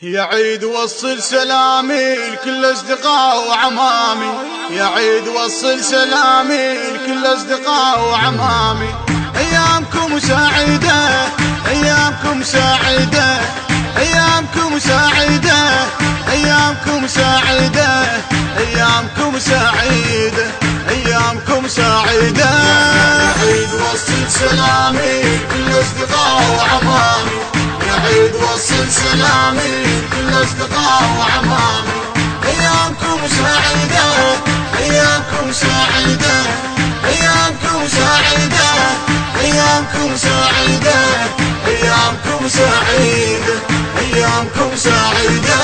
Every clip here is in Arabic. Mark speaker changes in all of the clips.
Speaker 1: يا عيد وصل سلامي لكل اصدقاء وعمامي، يا عيد وصل سلامي لكل اصدقاء وعمامي. ايامكم سعيدة ايامكم سعيدة ايامكم سعيدة ايامكم سعيدة ايامكم سعيدة ايامكم سعيدة. يا عيد وصل سلامي لكل اصدقاء وعمامي، يا عيد وصل سلامي لكل اصدقاء وعمامي. ايامكم سعيدة ايامكم سعيدة ايامكم سعيدة ايامكم سعيدة ايامكم سعيدة ايامكم سعيدة.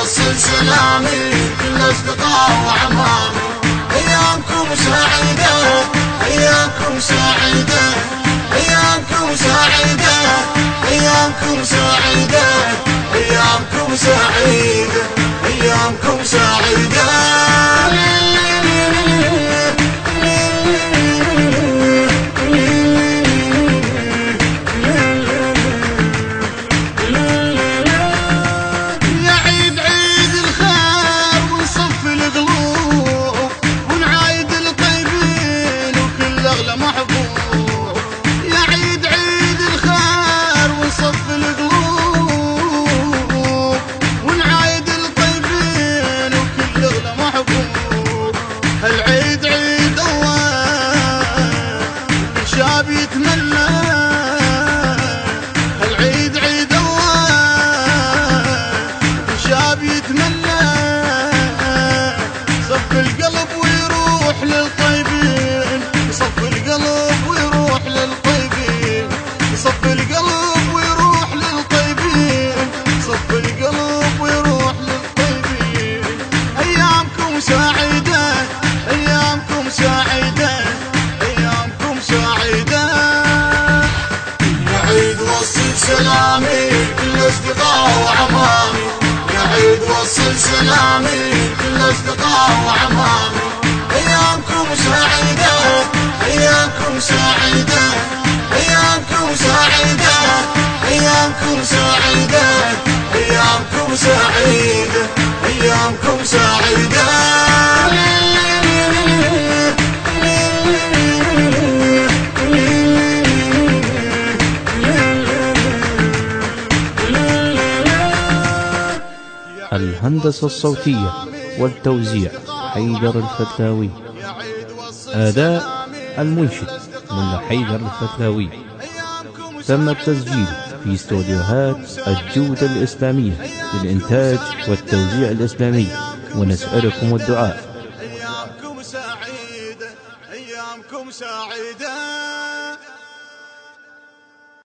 Speaker 1: وصل سلامي لكل اصدقاء وعمامي. ايامكم سعيدة ايامكم سعيدة ايامكم سعيدة ايامكم سعيدة ايامكم سعيدة ايامكم سعيدة. سلامي لكل اصدقاء وعمامي، يا عيد وصل سلامي لكل اصدقاء وعمامي. ايامكم سعيدة ايامكم سعيدة ايامكم سعيدة ايامكم سعيدة ايامكم سعيدة ايامكم سعيدة.
Speaker 2: الهندسة الصوتية والتوزيع حيدر الفتلاوي. أداء المنشد ملا حيدر الفتلاوي. تم التسجيل في استوديوهات الجودة الإسلامية للإنتاج والتوزيع الإسلامي، ونسألكم الدعاء.
Speaker 1: أيامكم سعيدة أيامكم سعيدة.